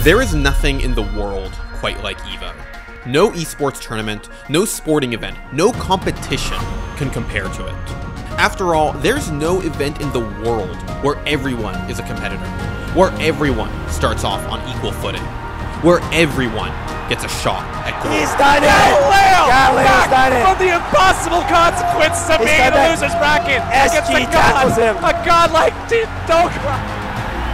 There is nothing in the world quite like EVO. No esports tournament, no sporting event, no competition can compare to it. After all, there's no event in the world where everyone is a competitor, where everyone starts off on equal footing, where everyone gets a shot at goal. He's done it! Galil's done it! From the impossible consequences of being in the loser's bracket against a god like Daigo.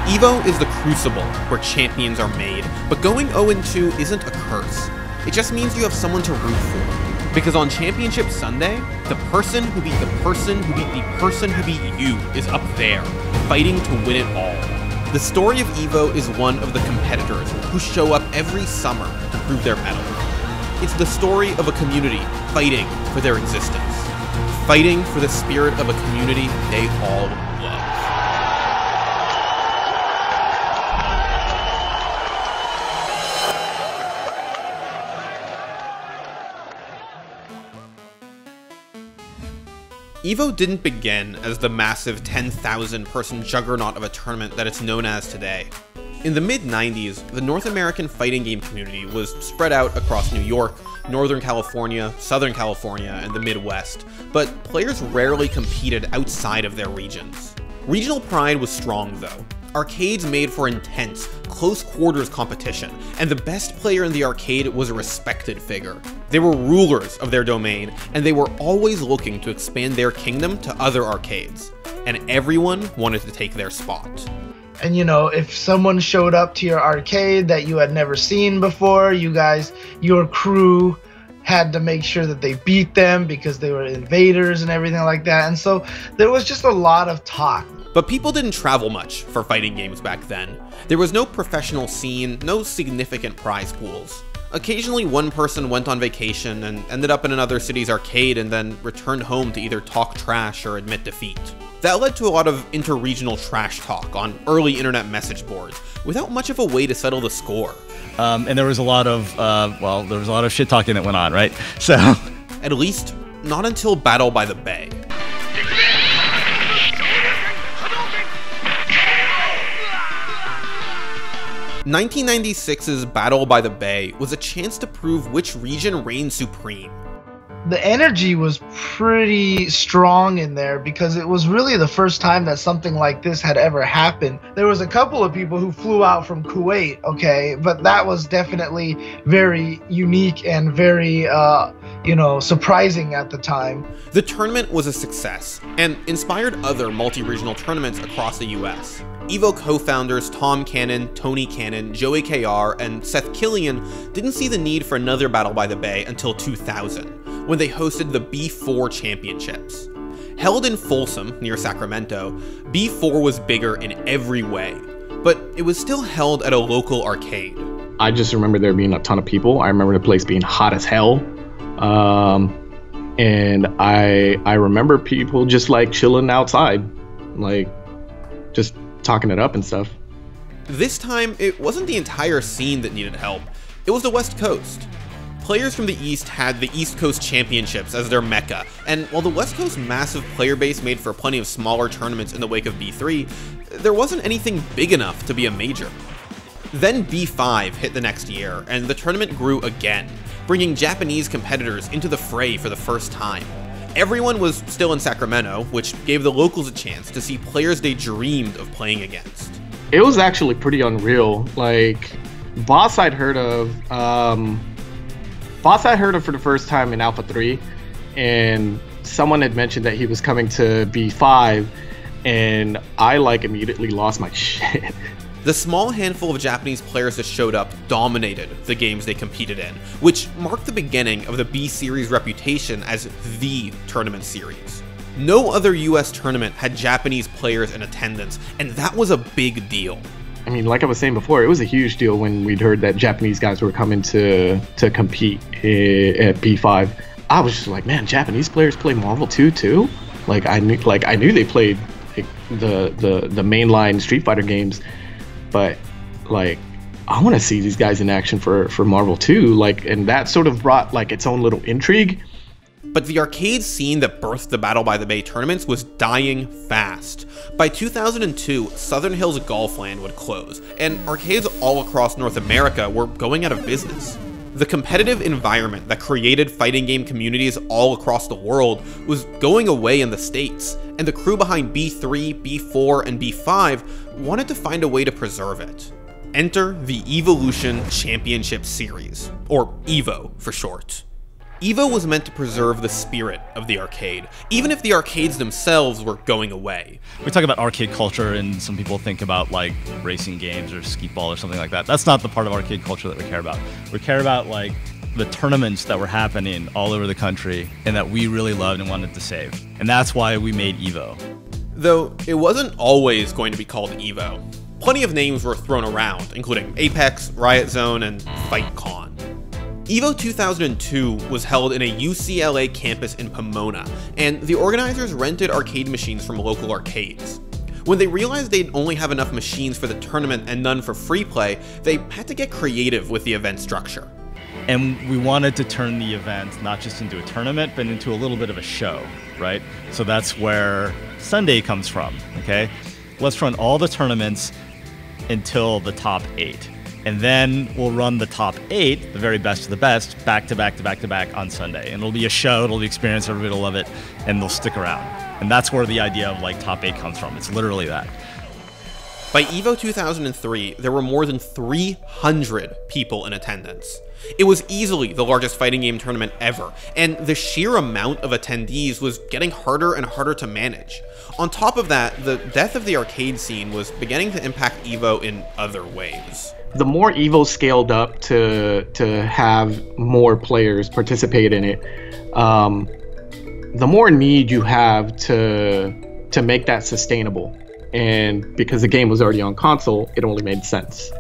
EVO is the crucible where champions are made, but going 0-2 isn't a curse. It just means you have someone to root for. Because on Championship Sunday, the person who beat the person who beat the person who beat you is up there, fighting to win it all. The story of EVO is one of the competitors who show up every summer to prove their mettle. It's the story of a community fighting for their existence, fighting for the spirit of a community they all love. EVO didn't begin as the massive 10,000 person juggernaut of a tournament that it's known as today. In the mid-90s, the North American fighting game community was spread out across New York, Northern California, Southern California, and the Midwest, but players rarely competed outside of their regions. Regional pride was strong though. Arcades made for intense, close quarters competition, and the best player in the arcade was a respected figure. They were rulers of their domain, and they were always looking to expand their kingdom to other arcades, and everyone wanted to take their spot. And you know, if someone showed up to your arcade that you had never seen before, your crew had to make sure that they beat them because they were invaders and everything like that, and so there was just a lot of talk. But people didn't travel much for fighting games back then. There was no professional scene, no significant prize pools. Occasionally one person went on vacation and ended up in another city's arcade and then returned home to either talk trash or admit defeat. That led to a lot of inter-regional trash talk on early internet message boards, without much of a way to settle the score. And there was a lot of shit talking that went on, right? So, at least, not until Battle by the Bay. 1996's Battle by the Bay was a chance to prove which region reigned supreme. The energy was pretty strong in there because it was really the first time that something like this had ever happened. There was a couple of people who flew out from Kuwait, okay, but that was definitely very unique and very, surprising at the time. The tournament was a success and inspired other multi-regional tournaments across the US. EVO co-founders Tom Cannon, Tony Cannon, Joey KR, and Seth Killian didn't see the need for another Battle by the Bay until 2000, when they hosted the B4 Championships. Held in Folsom, near Sacramento, B4 was bigger in every way, but it was still held at a local arcade. I just remember there being a ton of people. I remember the place being hot as hell. And I remember people just like chilling outside, like just talking it up and stuff. This time, it wasn't the entire scene that needed help. It was the West Coast. Players from the East had the East Coast Championships as their mecca, and while the West Coast's massive player base made for plenty of smaller tournaments in the wake of B3, there wasn't anything big enough to be a major. Then B5 hit the next year, and the tournament grew again, bringing Japanese competitors into the fray for the first time. Everyone was still in Sacramento, which gave the locals a chance to see players they dreamed of playing against. It was actually pretty unreal. Like, Boss I'd heard of for the first time in Alpha 3, and someone had mentioned that he was coming to B5, and I immediately lost my shit. The small handful of Japanese players that showed up dominated the games they competed in, which marked the beginning of the B Series reputation as the tournament series. No other US tournament had Japanese players in attendance, and that was a big deal. I mean, like I was saying before, it was a huge deal when we'd heard that Japanese guys were coming to compete at B5. I was just like, man, Japanese players play Marvel 2 too? I knew they played the mainline Street Fighter games, but I want to see these guys in action for Marvel 2, and that sort of brought its own little intrigue. But the arcade scene that birthed the Battle by the Bay tournaments was dying fast. By 2002, Southern Hills Golfland would close, and arcades all across North America were going out of business. The competitive environment that created fighting game communities all across the world was going away in the States, and the crew behind B3, B4, and B5 wanted to find a way to preserve it. Enter the Evolution Championship Series, or EVO for short. EVO was meant to preserve the spirit of the arcade, even if the arcades themselves were going away. We talk about arcade culture and some people think about like racing games or skee-ball or something like that. That's not the part of arcade culture that we care about. We care about like the tournaments that were happening all over the country and that we really loved and wanted to save. And that's why we made EVO. Though it wasn't always going to be called EVO. Plenty of names were thrown around, including Apex, Riot Zone, and FightCon. EVO 2002 was held in a UCLA campus in Pomona, and the organizers rented arcade machines from local arcades. When they realized they'd only have enough machines for the tournament and none for free play, they had to get creative with the event structure. And we wanted to turn the event not just into a tournament, but into a little bit of a show, right? So that's where Sunday comes from, okay? Let's run all the tournaments until the top 8. And then we'll run the top 8, the very best of the best, back to back to back to back on Sunday. And it'll be a show, it'll be an experience, everybody will love it, and they'll stick around. And that's where the idea of like top 8 comes from. It's literally that. By EVO 2003, there were more than 300 people in attendance. It was easily the largest fighting game tournament ever, and the sheer amount of attendees was getting harder and harder to manage. On top of that, the death of the arcade scene was beginning to impact EVO in other ways. The more EVO scaled up to have more players participate in it, the more need you have to make that sustainable. And because the game was already on console, it only made sense.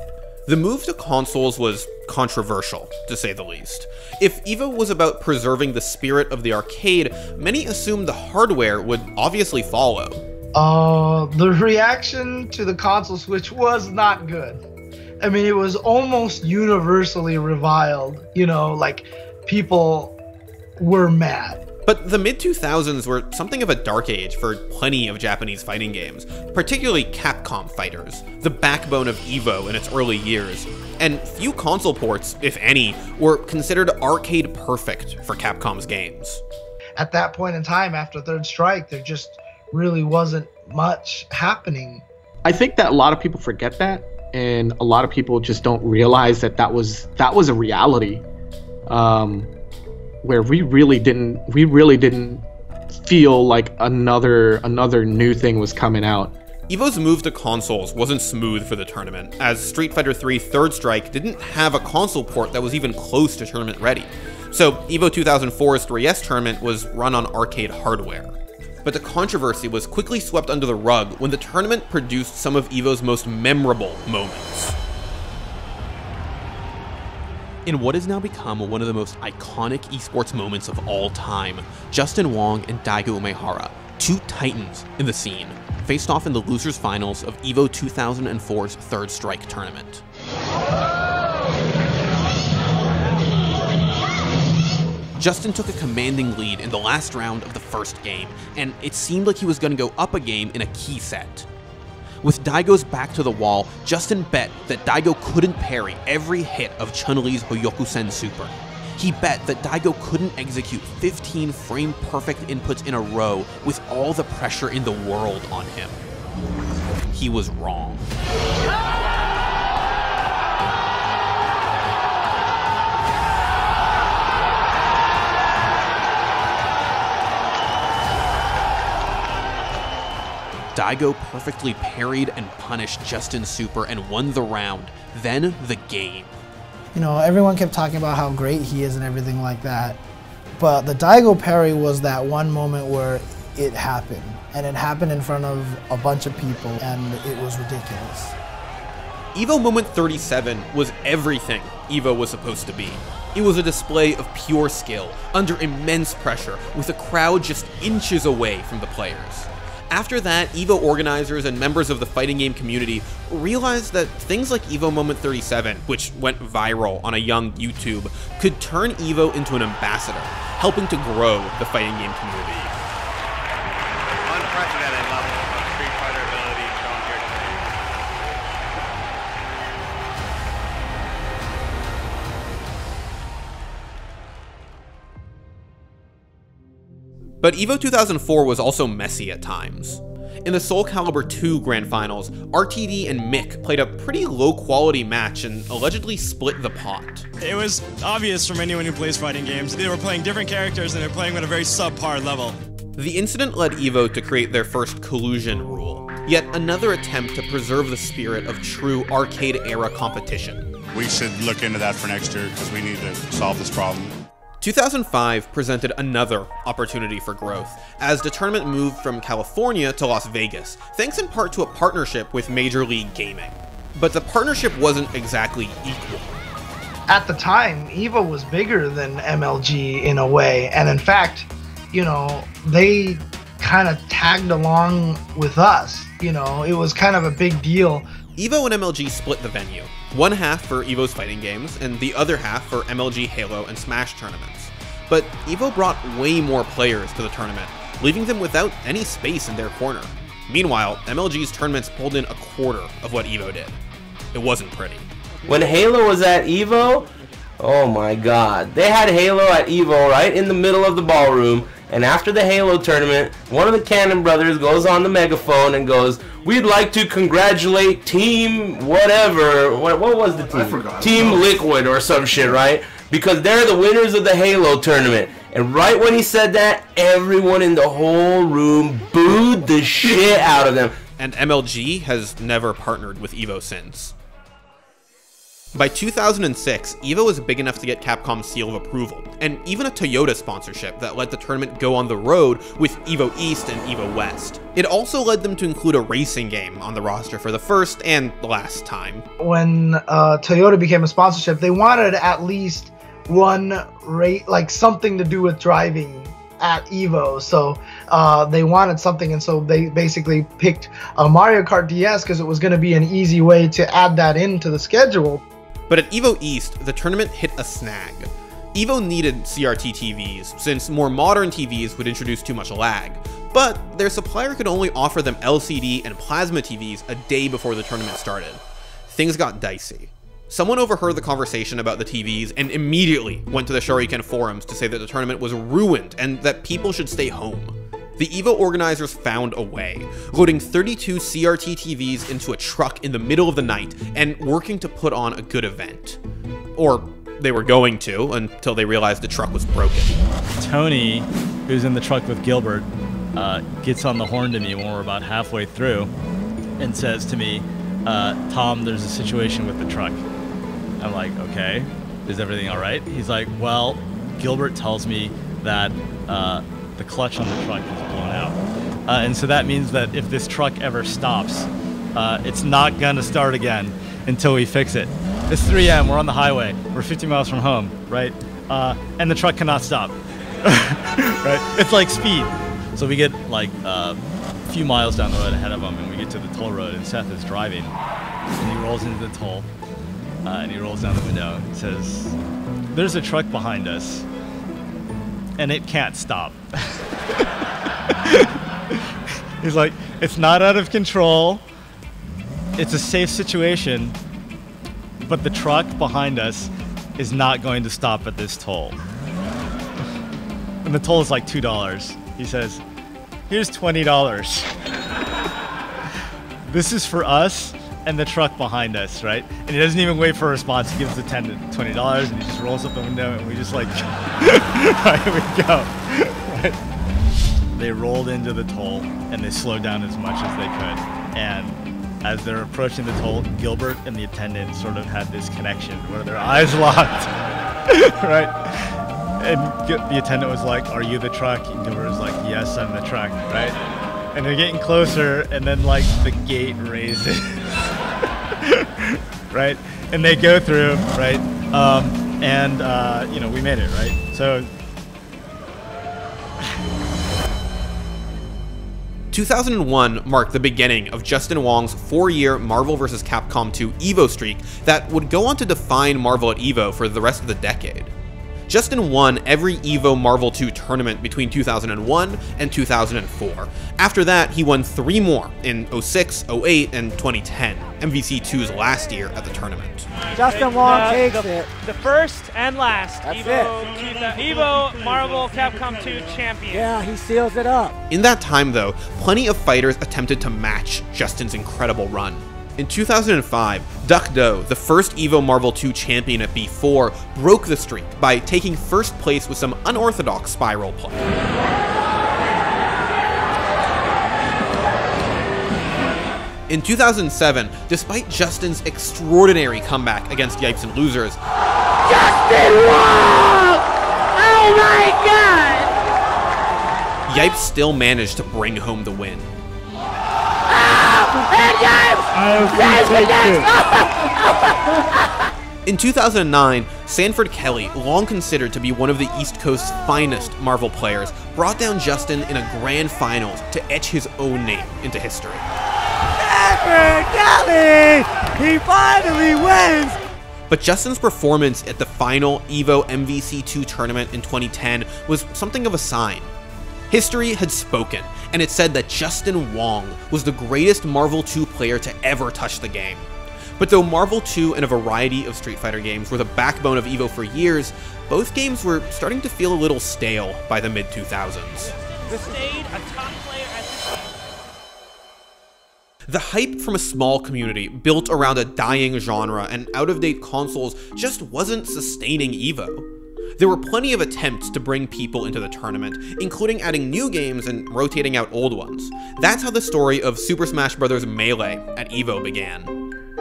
The move to consoles was controversial, to say the least. If EVO was about preserving the spirit of the arcade, many assumed the hardware would obviously follow. The reaction to the console switch was not good. I mean, it was almost universally reviled, you know, like people were mad. But the mid-2000s were something of a dark age for plenty of Japanese fighting games, particularly Capcom fighters, the backbone of EVO in its early years. And few console ports, if any, were considered arcade perfect for Capcom's games. At that point in time, after Third Strike, there just really wasn't much happening. I think that a lot of people forget that, and a lot of people just don't realize that that was a reality. Where we really didn't feel like another new thing was coming out. EVO's move to consoles wasn't smooth for the tournament, as Street Fighter III Third Strike didn't have a console port that was even close to tournament ready. So EVO 2004's 3S tournament was run on arcade hardware. But the controversy was quickly swept under the rug when the tournament produced some of EVO's most memorable moments. In what has now become one of the most iconic esports moments of all time, Justin Wong and Daigo Umehara, two titans in the scene, faced off in the losers finals of EVO 2004's Third Strike tournament. Justin took a commanding lead in the last round of the first game, and it seemed like he was going to go up a game in a key set. With Daigo's back to the wall, Justin bet that Daigo couldn't parry every hit of Chun-Li's Hoyokusen Super. He bet that Daigo couldn't execute 15 frame-perfect inputs in a row with all the pressure in the world on him. He was wrong. Daigo perfectly parried and punished Justin's super and won the round, then the game. You know, everyone kept talking about how great he is and everything like that, but the Daigo parry was that one moment where it happened, and it happened in front of a bunch of people, and it was ridiculous. EVO Moment 37 was everything EVO was supposed to be. It was a display of pure skill, under immense pressure, with a crowd just inches away from the players. After that, EVO organizers and members of the fighting game community realized that things like EVO Moment 37, which went viral on a young YouTube, could turn EVO into an ambassador, helping to grow the fighting game community. Unprecedented level of Street Fighter ability shown here today. But EVO 2004 was also messy at times. In the Soul Calibur 2 Grand Finals, RTD and Mick played a pretty low-quality match and allegedly split the pot. It was obvious from anyone who plays fighting games. They were playing different characters and they're playing at a very subpar level. The incident led EVO to create their first collusion rule, yet another attempt to preserve the spirit of true arcade-era competition. We should look into that for next year because we need to solve this problem. 2005 presented another opportunity for growth, as the tournament moved from California to Las Vegas, thanks in part to a partnership with Major League Gaming. But the partnership wasn't exactly equal. At the time, EVO was bigger than MLG in a way, and in fact, you know, they kind of tagged along with us. You know, it was kind of a big deal. EVO and MLG split the venue, one half for EVO's fighting games, and the other half for MLG Halo and Smash tournaments. But EVO brought way more players to the tournament, leaving them without any space in their corner. Meanwhile, MLG's tournaments pulled in a quarter of what EVO did. It wasn't pretty. When Halo was at EVO, oh my god. They had Halo at EVO right in the middle of the ballroom, and after the Halo tournament, one of the Cannon brothers goes on the megaphone and goes, "We'd like to congratulate Team whatever." What was the team? I forgot. Team Liquid or some shit, right? Because they're the winners of the Halo tournament. And right when he said that, everyone in the whole room booed the shit out of them. And MLG has never partnered with EVO since. By 2006, EVO was big enough to get Capcom's seal of approval, and even a Toyota sponsorship that let the tournament go on the road with EVO East and EVO West. It also led them to include a racing game on the roster for the first and last time. When Toyota became a sponsorship, they wanted at least one like something to do with driving at EVO, so they wanted something, and so they basically picked Mario Kart DS because it was going to be an easy way to add that into the schedule. But at EVO East, the tournament hit a snag. EVO needed CRT TVs, since more modern TVs would introduce too much lag, but their supplier could only offer them LCD and plasma TVs a day before the tournament started. Things got dicey. Someone overheard the conversation about the TVs and immediately went to the Shoryuken forums to say that the tournament was ruined and that people should stay home. The EVO organizers found a way, loading 32 CRT TVs into a truck in the middle of the night and working to put on a good event. Or they were going to, until they realized the truck was broken. Tony, who's in the truck with Gilbert, gets on the horn to me when we're about halfway through and says to me, "Tom, there's a situation with the truck." I'm like, "Okay, is everything all right?" He's like, "Well, Gilbert tells me that the clutch on the truck is blown out. And so that means that if this truck ever stops, it's not gonna start again until we fix it. It's 3 a.m., we're on the highway, we're 50 miles from home, right? And the truck cannot stop, right? It's like speed." So we get like a few miles down the road ahead of him, and we get to the toll road, and Seth is driving, and he rolls into the toll, and he rolls down the window and says, "There's a truck behind us, and it can't stop." He's like, "It's not out of control. It's a safe situation, but the truck behind us is not going to stop at this toll." And the toll is like $2. He says, "Here's $20. This is for us and the truck behind us," right? And he doesn't even wait for a response. He gives the $20 and he just rolls up the window, and we just like, right, we go. Right? They rolled into the toll and they slowed down as much as they could. And as they're approaching the toll, Gilbert and the attendant sort of had this connection where their eyes locked, right? And the attendant was like, "Are you the truck?" And Gilbert was like, "Yes, I'm the truck," right? And they're getting closer, and then like the gate raises, right? And they go through, right? You know, we made it, right? So 2001 marked the beginning of Justin Wong's 4-year Marvel vs. Capcom 2 EVO streak that would go on to define Marvel at EVO for the rest of the decade. Justin won every EVO Marvel 2 tournament between 2001 and 2004. After that, he won 3 more in 06, 08, and 2010, MVC2's last year at the tournament. Justin Wong takes it. The first and last That's EVO Marvel Capcom 2 champion. Yeah, he seals it up. In that time, though, plenty of fighters attempted to match Justin's incredible run. In 2005, Duck Do, the first EVO Marvel 2 champion at B4, broke the streak by taking first place with some unorthodox spiral play. In 2007, despite Justin's extraordinary comeback against Yipes and Losers, Justin Wong! Oh my god! Yipes still managed to bring home the win. In 2009, Sanford Kelly, long considered to be one of the East Coast's finest Marvel players, brought down Justin in a grand finals to etch his own name into history. Sanford Kelly! He finally wins! But Justin's performance at the final EVO MVC2 tournament in 2010 was something of a sign. History had spoken, and it said that Justin Wong was the greatest Marvel 2 player to ever touch the game. But though Marvel 2 and a variety of Street Fighter games were the backbone of EVO for years, both games were starting to feel a little stale by the mid-2000s. The hype from a small community built around a dying genre and out-of-date consoles just wasn't sustaining EVO. There were plenty of attempts to bring people into the tournament, including adding new games and rotating out old ones. That's how the story of Super Smash Bros. Melee at EVO began.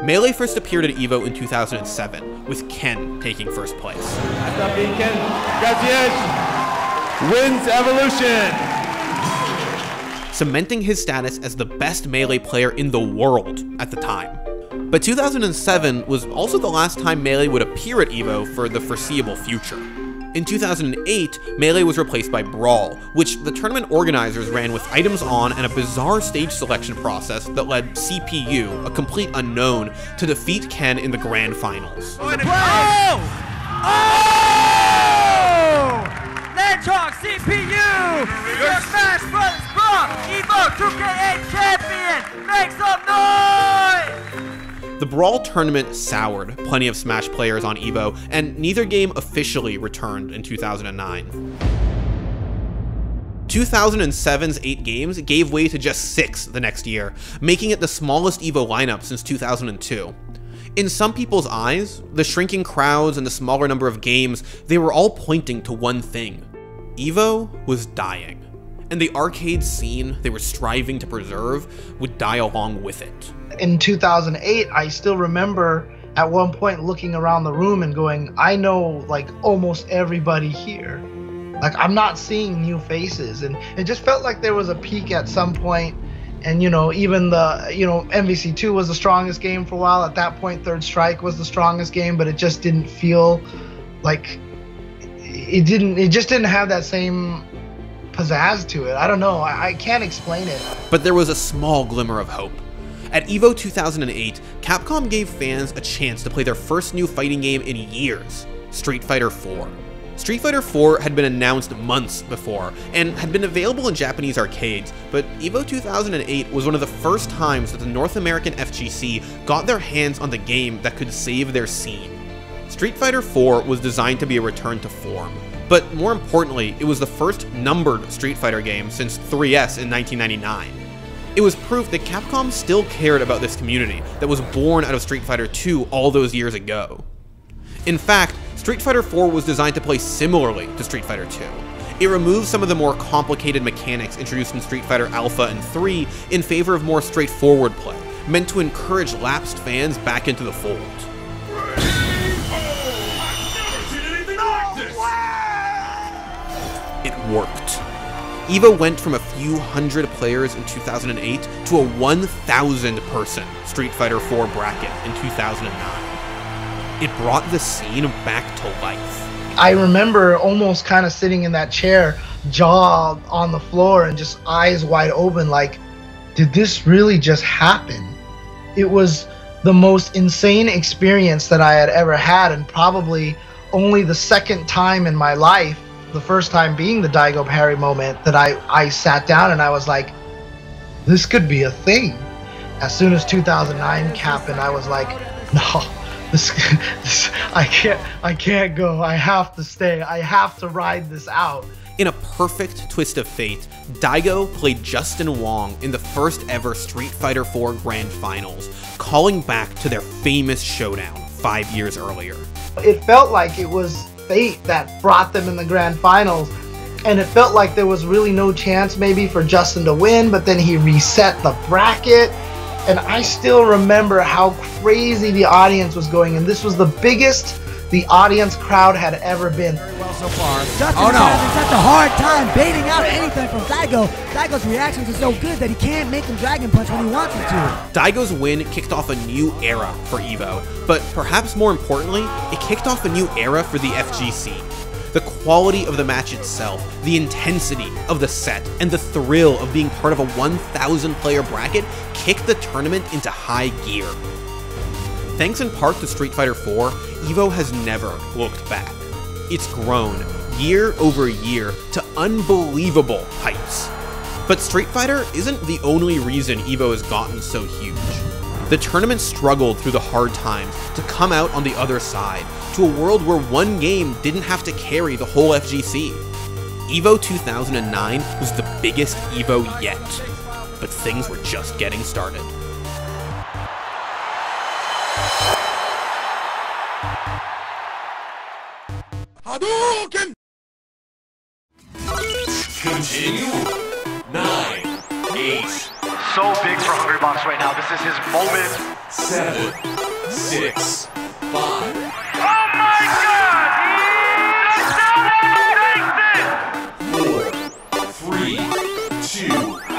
Melee first appeared at EVO in 2007, with Ken taking first place. That's not being Ken. Gracias wins Evolution! Cementing his status as the best Melee player in the world at the time. But 2007 was also the last time Melee would appear at EVO for the foreseeable future. In 2008, Melee was replaced by Brawl, which the tournament organizers ran with items on and a bizarre stage selection process that led CPU, a complete unknown, to defeat Ken in the grand finals. Oh! Let's talk CPU! Your Smash Bros. Brawl EVO 2K8 champion! Make some noise! The Brawl tournament soured plenty of Smash players on EVO, and neither game officially returned in 2009. 2007's 8 games gave way to just 6 the next year, making it the smallest EVO lineup since 2002. In some people's eyes, the shrinking crowds and the smaller number of games, they were all pointing to one thing. EVO was dying, and the arcade scene they were striving to preserve would die along with it. In 2008, I still remember at one point looking around the room and going, I know like almost everybody here. Like I'm not seeing new faces, and it just felt like there was a peak at some point. And even the MVC2 was the strongest game for a while. At that point, Third Strike was the strongest game, but it just didn't feel like it just didn't have that same pizzazz to it. I don't know. I can't explain it. But there was a small glimmer of hope. At EVO 2008, Capcom gave fans a chance to play their first new fighting game in years, Street Fighter IV. Street Fighter IV had been announced months before, and had been available in Japanese arcades, but EVO 2008 was one of the first times that the North American FGC got their hands on the game that could save their scene. Street Fighter IV was designed to be a return to form, but more importantly, it was the first numbered Street Fighter game since 3S in 1999. It was proof that Capcom still cared about this community that was born out of Street Fighter II all those years ago. In fact, Street Fighter IV was designed to play similarly to Street Fighter II. It removed some of the more complicated mechanics introduced in Street Fighter Alpha and 3 in favor of more straightforward play, meant to encourage lapsed fans back into the fold. It worked. EVO went from a few hundred players in 2008 to a 1,000 person Street Fighter IV bracket in 2009. It brought the scene back to life. I remember almost kind of sitting in that chair, jaw on the floor and just eyes wide open like, did this really just happen? It was the most insane experience that I had ever had, and probably only the second time in my life, the first time being the Daigo parry moment, that I sat down and I was like, this could be a thing. As soon as 2009 happened, I was like, no, this I can't go. I have to stay. I have to ride this out. In a perfect twist of fate, Daigo played Justin Wong in the first ever Street Fighter IV Grand Finals, calling back to their famous showdown 5 years earlier. It felt like it was fate that brought them in the Grand Finals, and it felt like there was really no chance maybe for Justin to win, but then he reset the bracket, and I still remember how crazy the audience was going, and this was the biggest the audience crowd had ever been. Very well so far. Justin is having such a hard time baiting out anything from Daigo. Daigo's reactions are so good that he can't make him Dragon Punch when he wants him to. Daigo's win kicked off a new era for EVO, but perhaps more importantly, it kicked off a new era for the FGC. The quality of the match itself, the intensity of the set, and the thrill of being part of a 1,000 player bracket kicked the tournament into high gear. Thanks in part to Street Fighter IV, EVO has never looked back. It's grown, year over year, to unbelievable heights. But Street Fighter isn't the only reason EVO has gotten so huge. The tournament struggled through the hard times to come out on the other side, to a world where one game didn't have to carry the whole FGC. EVO 2009 was the biggest EVO yet, but things were just getting started. Hadouken! Continue. 9, 8. So big for Hungrybox right now. This is his moment. 7, 6, 5. Oh my God! He takes it! 4, 3, 2.